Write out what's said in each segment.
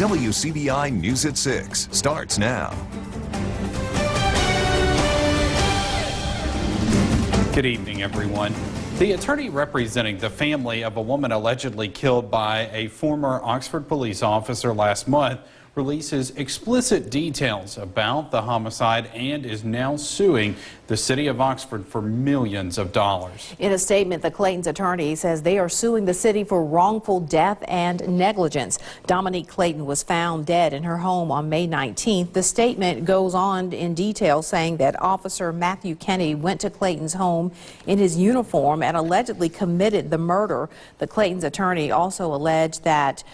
WCBI News at 6 starts now. Good evening, everyone. The attorney representing the family of a woman allegedly killed by a former Oxford police officer last month releases explicit details about the homicide and is now suing the city of Oxford for millions of dollars. In a statement, the Clayton's attorney says they are suing the city for wrongful death and negligence. Dominique Clayton was found dead in her home on May 19th. The statement goes on in detail saying that Officer Matthew Kenny went to Clayton's home in his uniform and allegedly committed the murder. The Clayton's attorney also alleged that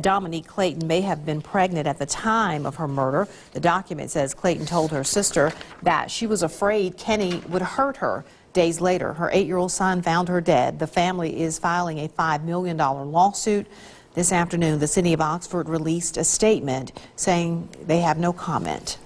Dominique Clayton may have been pregnant at the time of her murder. The document says Clayton told her sister that she was afraid Kenny would hurt her. Days later, her 8-year-old son found her dead. The family is filing a $5 million lawsuit. This afternoon, the city of Oxford released a statement saying they have no comment.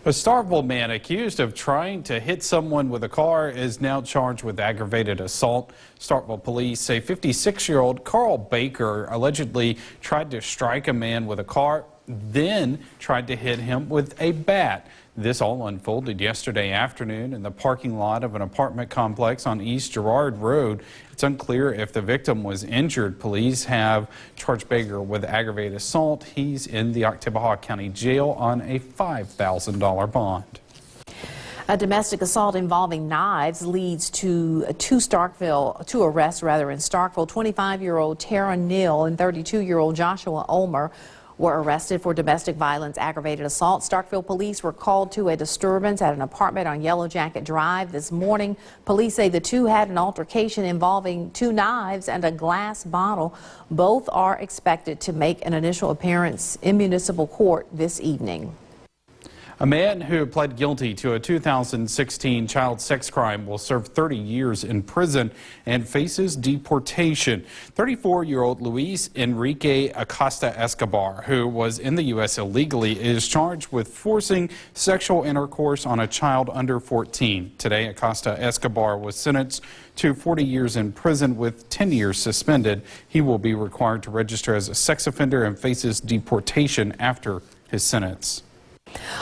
A Starkville man accused of trying to hit someone with a car is now charged with aggravated assault. Starkville police say 56-year-old Carl Baker allegedly tried to strike a man with a car, then tried to hit him with a bat. This all unfolded yesterday afternoon in the parking lot of an apartment complex on East Girard Road. It's unclear if the victim was injured. Police have charged Baker with aggravated assault. He's in the Oktibbeha County Jail on a $5,000 bond. A domestic assault involving knives leads to two arrests in Starkville. 25-year-old Tara Neal and 32-year-old Joshua Ulmer were arrested for domestic violence aggravated assault. Starkville police were called to a disturbance at an apartment on Yellow Jacket Drive this morning. Police say the two had an altercation involving two knives and a glass bottle. Both are expected to make an initial appearance in municipal court this evening. A man who pled guilty to a 2016 child sex crime will serve 30 years in prison and faces deportation. 34-year-old Luis Enrique Acosta Escobar, who was in the U.S. illegally, is charged with forcing sexual intercourse on a child under 14. Today, Acosta Escobar was sentenced to 40 years in prison with 10 years suspended. He will be required to register as a sex offender and faces deportation after his sentence.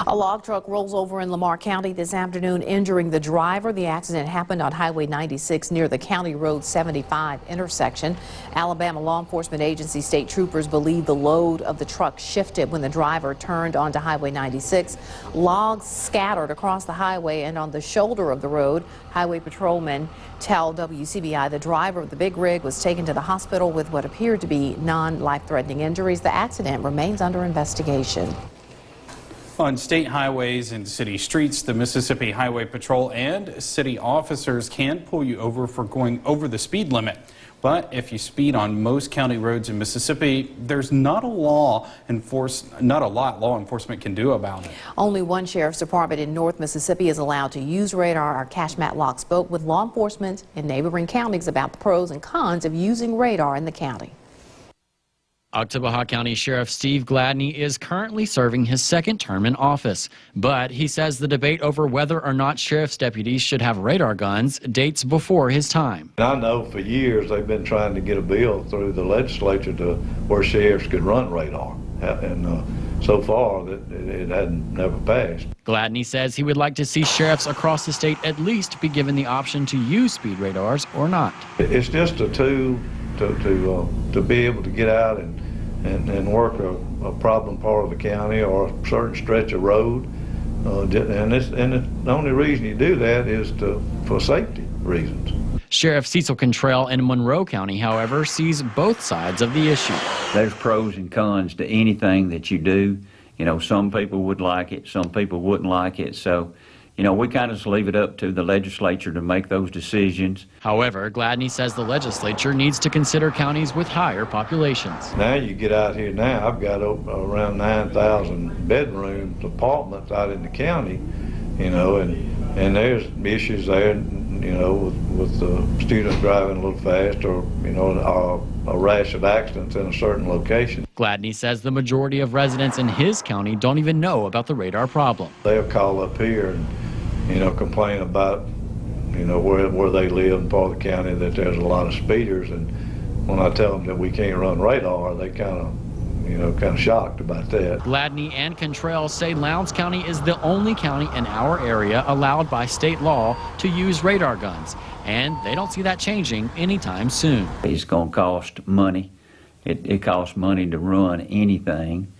A log truck rolls over in Lamar County this afternoon, injuring the driver. The accident happened on Highway 96 near the County Road 75 intersection. Alabama law enforcement agency state troopers believe the load of the truck shifted when the driver turned onto Highway 96. Logs scattered across the highway and on the shoulder of the road. Highway patrolmen tell WCBI the driver of the big rig was taken to the hospital with what appeared to be non-life-threatening injuries. The accident remains under investigation. On state highways and city streets, the Mississippi Highway Patrol and city officers can pull you over for going over the speed limit. But if you speed on most county roads in Mississippi, there's not a lot law enforcement can do about it. Only one sheriff's department in North Mississippi is allowed to use radar. Our Cash Matlock spoke with law enforcement in neighboring counties about the pros and cons of using radar in the county. Oktibbeha County Sheriff Steve Gladney is currently serving his second term in office, but he says the debate over whether or not sheriff's deputies should have radar guns dates before his time. I know for years they've been trying to get a bill through the legislature to where sheriffs could run radar, and so far it hadn't never passed. Gladney says he would like to see sheriffs across the state at least be given the option to use speed radars or not. It's just a tool to be able to get out and work a problem part of the county or a certain stretch of road, and the only reason you do that is for safety reasons. Sheriff Cecil Cantrell in Monroe County, however, sees both sides of the issue. There's pros and cons to anything that you do. You know, some people would like it, some people wouldn't like it, so you know, we kind of just leave it up to the legislature to make those decisions. However, Gladney says the legislature needs to consider counties with higher populations. Now you get out here now, I've got around 9,000 bedrooms, apartments out in the county, you know, and there's issues there, you know, with the students driving a little fast or, you know, a rash of accidents in a certain location. Gladney says the majority of residents in his county don't even know about the radar problem. They'll call up here and, you know, complain about, you know, where they live in part of the county that there's a lot of speeders, and when I tell them that we can't run radar, they kind of, kind of shocked about that. Gladney and Cantrell say Lowndes County is the only county in our area allowed by state law to use radar guns, and they don't see that changing anytime soon. It's going to cost money. It costs money to run anything,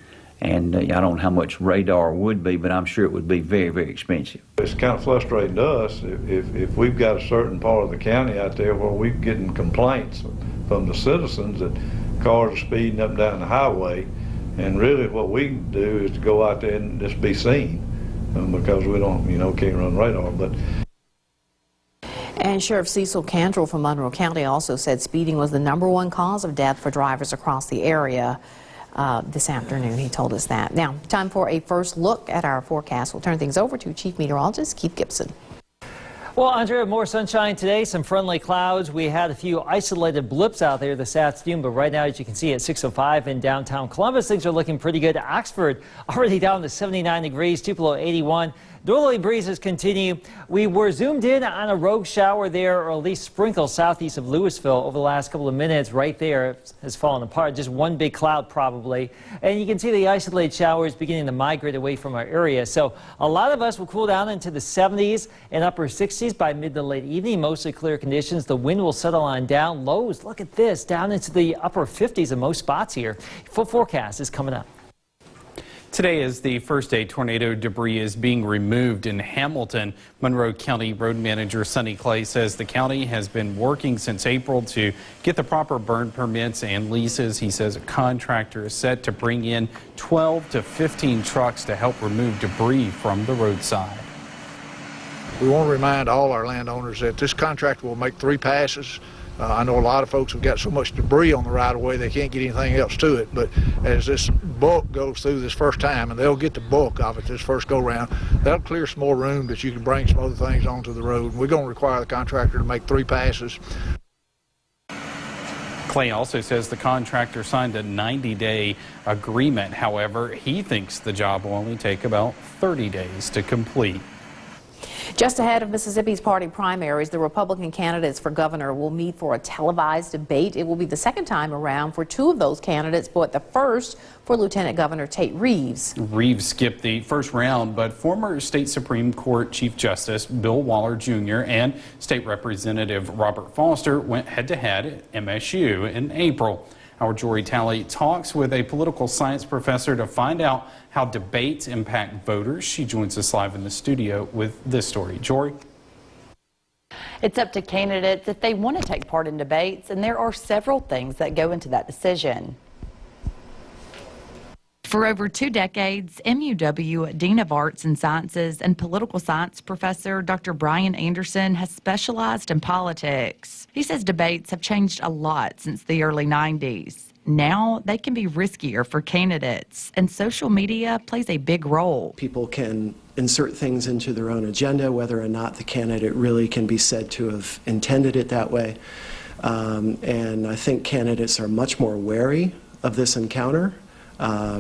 and I don't know how much radar would be, but I'm sure it would be very, very expensive. It's kind of frustrating to us if we've got a certain part of the county out there where we're getting complaints from the citizens that cars are speeding up and down the highway, and really what we can do is to go out there and just be seen, because we don't, can't run radar. But And Sheriff Cecil Cantrell from Monroe County also said speeding was the #1 cause of death for drivers across the area. This afternoon, he told us that. Now, time for a first look at our forecast. We'll turn things over to Chief Meteorologist Keith Gibson. Well, Andrea, more sunshine today, some friendly clouds. We had a few isolated blips out there this afternoon, but right now, as you can see at 6:05 in downtown Columbus, things are looking pretty good. Oxford already down to 79 degrees, Tupelo 81. Northerly breezes continue. We were zoomed in on a rogue shower there, or at least sprinkles southeast of Louisville over the last couple of minutes. Right there has fallen apart. Just one big cloud probably. And you can see the isolated showers beginning to migrate away from our area. So a lot of us will cool down into the 70s and upper 60s by mid to late evening. Mostly clear conditions. The wind will settle on down. Lows, look at this, down into the upper 50s in most spots here. Full forecast is coming up. Today is the first day tornado debris is being removed in Hamilton. Monroe County Road Manager Sonny Clay says the county has been working since April to get the proper burn permits and leases. He says a contractor is set to bring in 12 to 15 trucks to help remove debris from the roadside. We want to remind all our landowners that this contractor will make 3 passes. I know a lot of folks have got so much debris on the right-of-way they can't get anything else to it, but as this bulk goes through this first time, and they'll get the bulk of it this first go-round, that'll clear some more room that you can bring some other things onto the road. We're going to require the contractor to make 3 passes. Clay also says the contractor signed a 90-day agreement. However, he thinks the job will only take about 30 days to complete. Just ahead of Mississippi's party primaries, the Republican candidates for governor will meet for a televised debate. It will be the second time around for 2 of those candidates, but the first for Lieutenant Governor Tate Reeves. Reeves skipped the first round, but former State Supreme Court Chief Justice Bill Waller Jr. and State Representative Robert Foster went head-to-head at MSU in April. Our Jory Talley talks with a political science professor to find out how debates impact voters. She joins us live in the studio with this story. Jory? It's up to candidates if they want to take part in debates, and there are several things that go into that decision. For over 2 decades, MUW Dean of Arts and Sciences and Political Science Professor Dr. Brian Anderson has specialized in politics. He says debates have changed a lot since the early 90s. Now they can be riskier for candidates, and social media plays a big role. People can insert things into their own agenda, whether or not the candidate really can be said to have intended it that way. And I think candidates are much more wary of this encounter.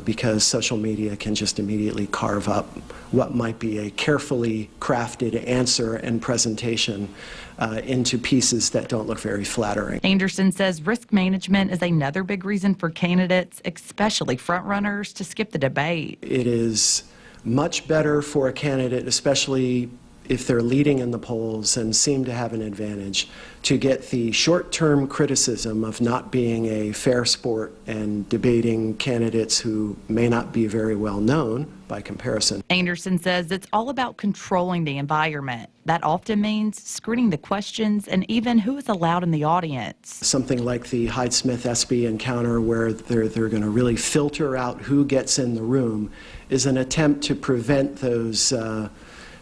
Because social media can just immediately carve up what might be a carefully crafted answer and presentation into pieces that don't look very flattering. Anderson says risk management is another big reason for candidates, especially frontrunners, to skip the debate. It is much better for a candidate, especially if they're leading in the polls and seem to have an advantage, to get the short-term criticism of not being a fair sport and debating candidates who may not be very well known by comparison. Anderson says it's all about controlling the environment. That often means screening the questions and even who is allowed in the audience. Something like the Hyde-Smith-Espy encounter, where they're going to really filter out who gets in the room, is an attempt to prevent those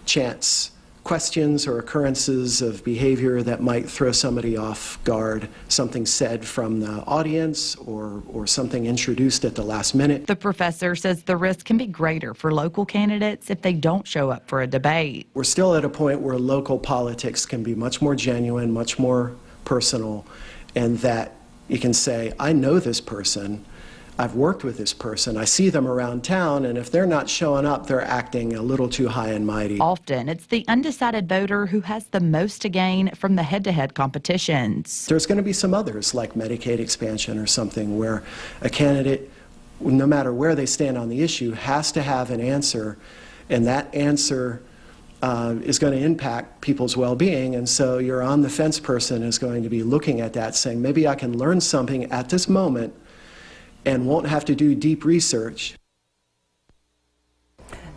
chance questions or occurrences of behavior that might throw somebody off guard, something said from the audience or something introduced at the last minute. The professor says the risk can be greater for local candidates if they don't show up for a debate. We're still at a point where local politics can be much more genuine, much more personal, and that you can say, I know this person, I've worked with this person, I see them around town, and if they're not showing up, they're acting a little too high and mighty. Often, it's the undecided voter who has the most to gain from the head-to-head competitions. There's going to be some others, like Medicaid expansion or something, where a candidate no matter where they stand on the issue, has to have an answer, and that answer is going to impact people's well-being. And so your on-the-fence person is going to be looking at that saying, maybe I can learn something at this moment and won't have to do deep research.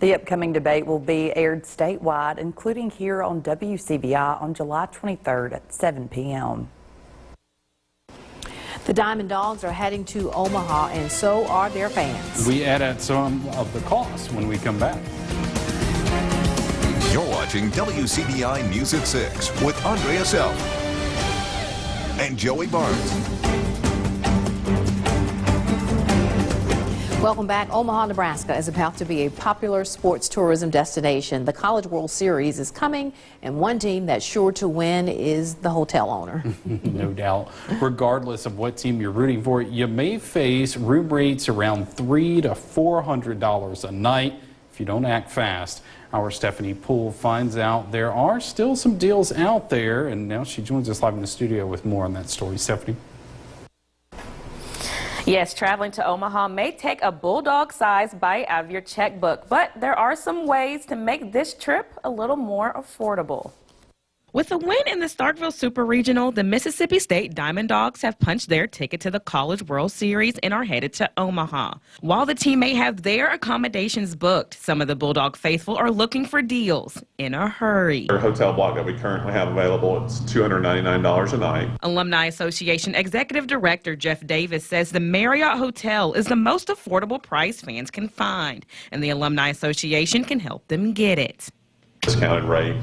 The upcoming debate will be aired statewide, including here on WCBI on July 23rd at 7 p.m. The Diamond Dogs are heading to Omaha, and so are their fans. We add at some of the costs when we come back. You're watching WCBI News at 6 with Andrea Self and Joey Barnes. Welcome back. Omaha, Nebraska is about to be a popular sports tourism destination. The College World Series is coming, and one team that's sure to win is the hotel owner. No doubt. Regardless of what team you're rooting for, you may face room rates around $300 to $400 a night if you don't act fast. Our Stephanie Poole finds out there are still some deals out there, and now she joins us live in the studio with more on that story. Stephanie. Yes, traveling to Omaha may take a bulldog-sized bite out of your checkbook, but there are some ways to make this trip a little more affordable. With a win in the Starkville Super Regional, the Mississippi State Diamond Dogs have punched their ticket to the College World Series and are headed to Omaha. While the team may have their accommodations booked, some of the Bulldog faithful are looking for deals in a hurry. Our hotel block that we currently have available, it's $299 a night. Alumni Association Executive Director Jeff Davis says the Marriott Hotel is the most affordable price fans can find, and the Alumni Association can help them get it. Discounted rate,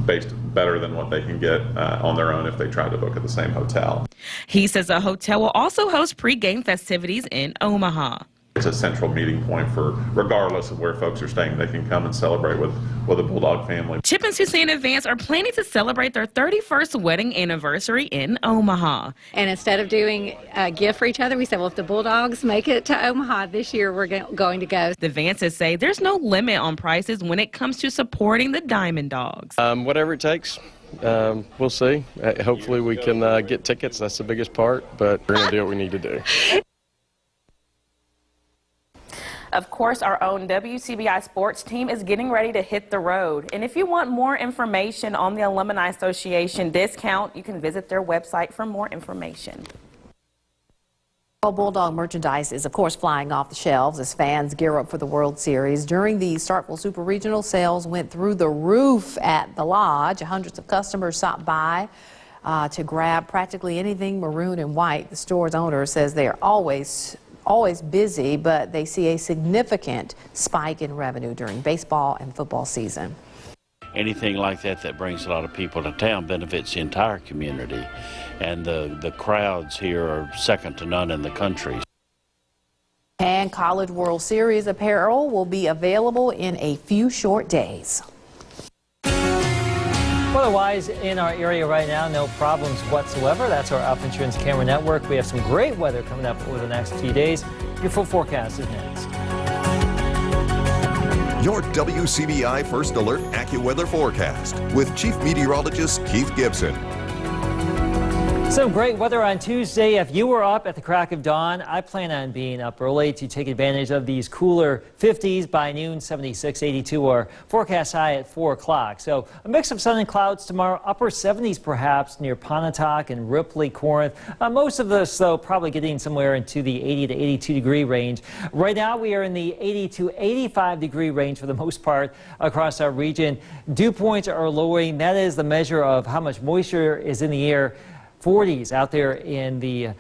based better than what they can get on their own if they try to book at the same hotel. He says the hotel will also host pre-game festivities in Omaha. It's a central meeting point for, regardless of where folks are staying, they can come and celebrate with a Bulldog family. Chip and Suzanne Vance are planning to celebrate their 31st wedding anniversary in Omaha. And instead of doing a gift for each other, we said, well, if the Bulldogs make it to Omaha this year, we're going to go. The Vances say there's no limit on prices when it comes to supporting the Diamond Dogs. Whatever it takes. We'll see. Hopefully we can get tickets. That's the biggest part, but we're going to do what we need to do. Of course, our own WCBI sports team is getting ready to hit the road. And if you want more information on the Alumni Association discount, you can visit their website for more information. Bulldog merchandise is, of course, flying off the shelves as fans gear up for the World Series. During the Starkville Super Regional, sales went through the roof at the lodge. Hundreds of customers stopped by to grab practically anything maroon and white. The store's owner says they are always busy, but they see a significant spike in revenue during baseball and football season. Anything like that brings a lot of people to town benefits the entire community, and the crowds here are second to none in the country. And College World Series apparel will be available in a few short days. Weather-wise, in our area right now, no problems whatsoever. That's our Alpha Insurance Camera Network. We have some great weather coming up over the next few days. Your full forecast is next. Your WCBI First Alert AccuWeather forecast with Chief Meteorologist Keith Gibson. Some great weather on Tuesday. If you were up at the crack of dawn, I plan on being up early to take advantage of these cooler 50s by noon, 76, 82, or forecast high at 4 o'clock. So a mix of sun and clouds tomorrow, upper 70s perhaps near Pontotoc and Ripley, Corinth. Most of this, though, probably getting somewhere into the 80 to 82 degree range. Right now, we are in the 80 to 85 degree range for the most part across our region. Dew points are lowering. That is the measure of how much moisture is in the air. 40s out there in the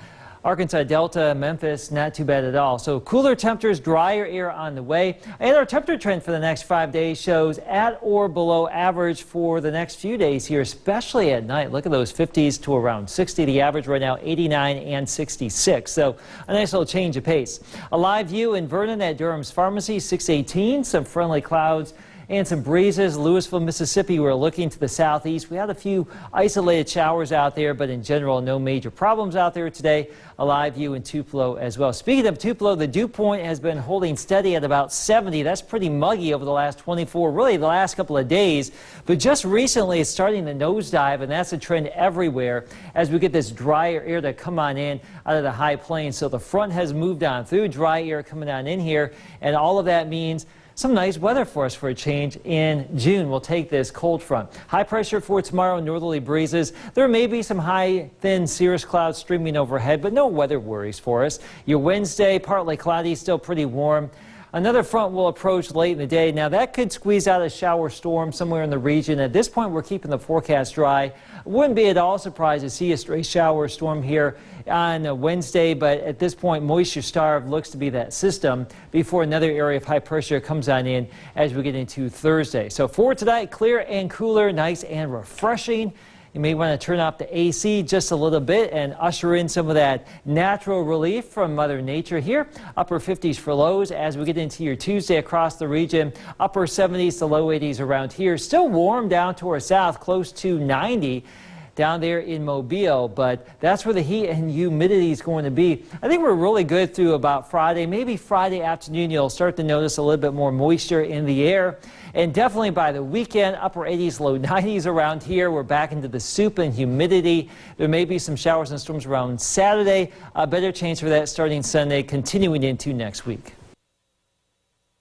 Arkansas Delta, Memphis, not too bad at all. So cooler temperatures, drier air on the way. And our temperature trend for the next 5 days shows at or below average for the next few days here, especially at night. Look at those 50s to around 60. The average right now, 89 and 66. So a nice little change of pace. A live view in Vernon at Durham's Pharmacy, 618. Some friendly clouds and some breezes. Louisville, Mississippi, we're looking to the southeast. We had a few isolated showers out there, but in general, no major problems out there today. A live view in Tupelo as well. Speaking of Tupelo, the dew point has been holding steady at about 70. That's pretty muggy over the last 24, really the last couple of days. But just recently, it's starting to nosedive, and that's a trend everywhere as we get this drier air that come on in out of the high plains. So the front has moved on through, dry air coming on in here, and all of that means some nice weather for us for a change in June. We'll take this cold front. High pressure for tomorrow, northerly breezes. There may be some high, thin cirrus clouds streaming overhead, but no weather worries for us. Your Wednesday, partly cloudy, still pretty warm. Another front will approach late in the day. Now that could squeeze out a shower storm somewhere in the region. At this point, we're keeping the forecast dry. Wouldn't be at all surprised to see a stray shower storm here on Wednesday, but at this point, moisture starved looks to be that system before another area of high pressure comes on in as we get into Thursday. So for tonight, clear and cooler, nice and refreshing. You may want to turn off the AC just a little bit and usher in some of that natural relief from Mother Nature here. Upper 50s for lows as we get into your Tuesday across the region. Upper 70s to low 80s around here. Still warm down to our south, close to 90 down there in Mobile, but that's where the heat and humidity is going to be. I think we're really good through about Friday. Maybe Friday afternoon you'll start to notice a little bit more moisture in the air. And definitely by the weekend, upper 80s, low 90s around here. We're back into the soup and humidity. There may be some showers and storms around Saturday. A better chance for that starting Sunday, continuing into next week.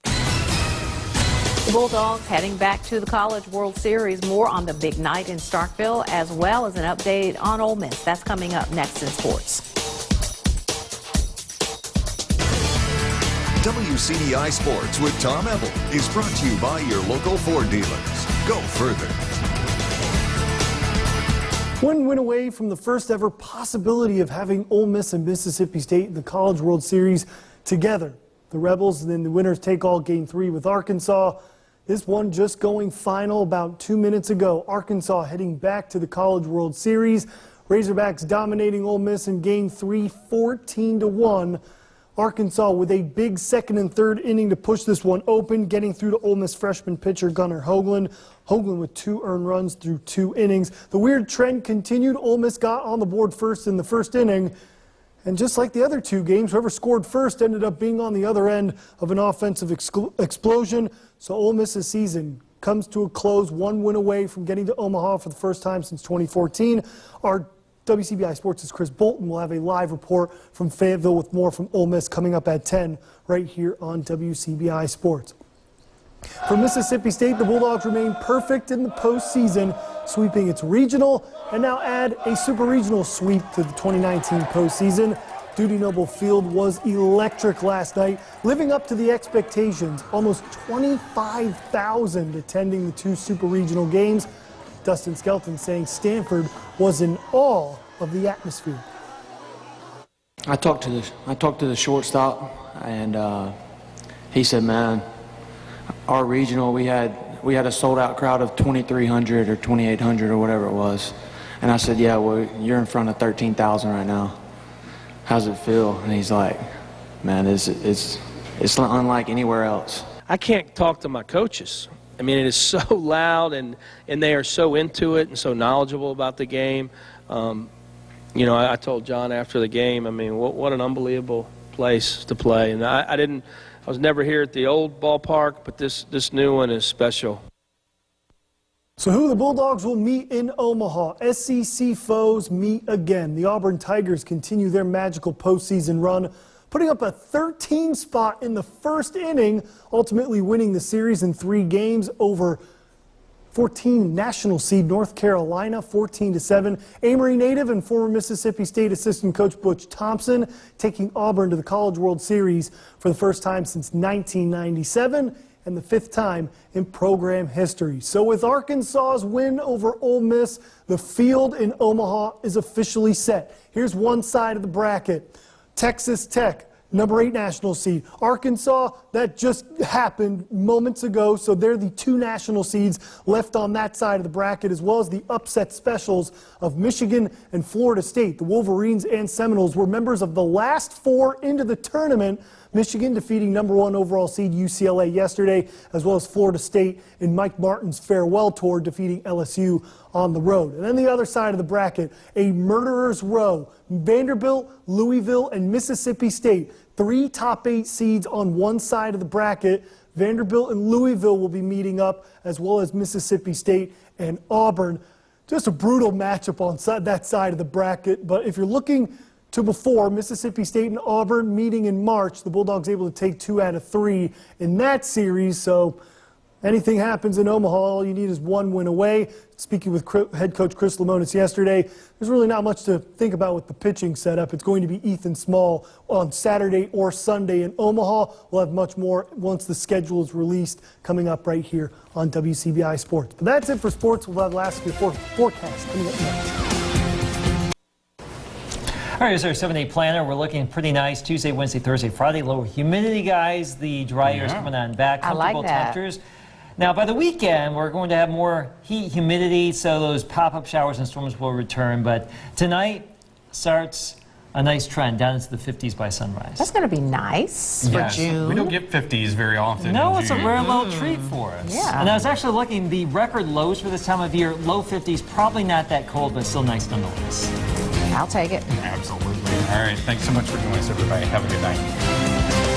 The Bulldogs heading back to the College World Series. More on the big night in Starkville, as well as an update on Ole Miss. That's coming up next in sports. WCBI Sports with Tom Ebel is brought to you by your local Ford dealers. Go further. One win away from the first ever possibility of having Ole Miss and Mississippi State in the College World Series together. The Rebels and then the winners take all game 3 with Arkansas. This one just going final about 2 minutes ago. Arkansas heading back to the College World Series. Razorbacks dominating Ole Miss in game 3, 14-1. Arkansas with a big second and third inning to push this one open, getting through to Ole Miss freshman pitcher Gunnar Hoagland. Hoagland with 2 earned runs through 2 innings. The weird trend continued. Ole Miss got on the board first in the first inning. And just like the other 2 games, whoever scored first ended up being on the other end of an offensive explosion. So Ole Miss's season comes to a close, 1 win away from getting to Omaha for the first time since 2014. Our WCBI Sports' Chris Bolton will have a live report from Fayetteville with more from Ole Miss coming up at 10 right here on WCBI Sports. For Mississippi State, the Bulldogs remain perfect in the postseason, sweeping its regional and now add a super regional sweep to the 2019 postseason. Dudy Noble Field was electric last night, living up to the expectations. Almost 25,000 attending the 2 super regional games. Dustin Skelton saying Stanford was in awe of the atmosphere. I talked to the shortstop, and he said, "Man, our regional we had a sold out crowd of 2,300 or 2,800 or whatever it was." And I said, "Yeah, well, you're in front of 13,000 right now. How's it feel?" And he's like, "Man, it's unlike anywhere else." I can't talk to my coaches. I mean, it is so loud, and they are so into it and so knowledgeable about the game. You know, I told John after the game, I mean, what an unbelievable place to play. And I was never here at the old ballpark, but this new one is special. So who the Bulldogs will meet in Omaha? SEC foes meet again. The Auburn Tigers continue their magical postseason run, putting up a 13 spot in the first inning, ultimately winning the series in 3 games over 14 national seed North Carolina, 14-7. Amory native and former Mississippi State assistant coach Butch Thompson taking Auburn to the College World Series for the first time since 1997 and the 5th time in program history. So with Arkansas's win over Ole Miss, the field in Omaha is officially set. Here's one side of the bracket. Texas Tech, number 8 national seed. Arkansas, that just happened moments ago, so they're the 2 national seeds left on that side of the bracket, as well as the upset specials of Michigan and Florida State. The Wolverines and Seminoles were members of the last 4 into the tournament, Michigan defeating #1 overall seed UCLA yesterday, as well as Florida State in Mike Martin's farewell tour defeating LSU on the road. And then the other side of the bracket, a murderer's row. Vanderbilt, Louisville, and Mississippi State, 3 top 8 seeds on one side of the bracket. Vanderbilt and Louisville will be meeting up, as well as Mississippi State and Auburn. Just a brutal matchup on that side of the bracket. But if you're looking to before, Mississippi State and Auburn meeting in March, the Bulldogs able to take 2 out of 3 in that series. So anything happens in Omaha, all you need is 1 win away. Speaking with head coach Chris Lemonis yesterday, there's really not much to think about with the pitching setup. It's going to be Ethan Small on Saturday or Sunday in Omaha. We'll have much more once the schedule is released, coming up right here on WCBI Sports. But that's it for sports. We'll have last year's forecast coming up next. All right, here's our 7-day planner. We're looking pretty nice Tuesday, Wednesday, Thursday, Friday. Lower humidity, guys. The dry air is coming on back. Comfortable temperatures. Now, by the weekend, we're going to have more heat, humidity, so those pop-up showers and storms will return. But tonight starts a nice trend down into the 50s by sunrise. That's going to be nice for June. We don't get 50s very often. No, it's a rare little treat for us. Yeah. And I was actually looking, the record lows for this time of year, low 50s, probably not that cold, but still nice nonetheless. I'll take it. Absolutely. All right. Thanks so much for joining us, everybody. Have a good night.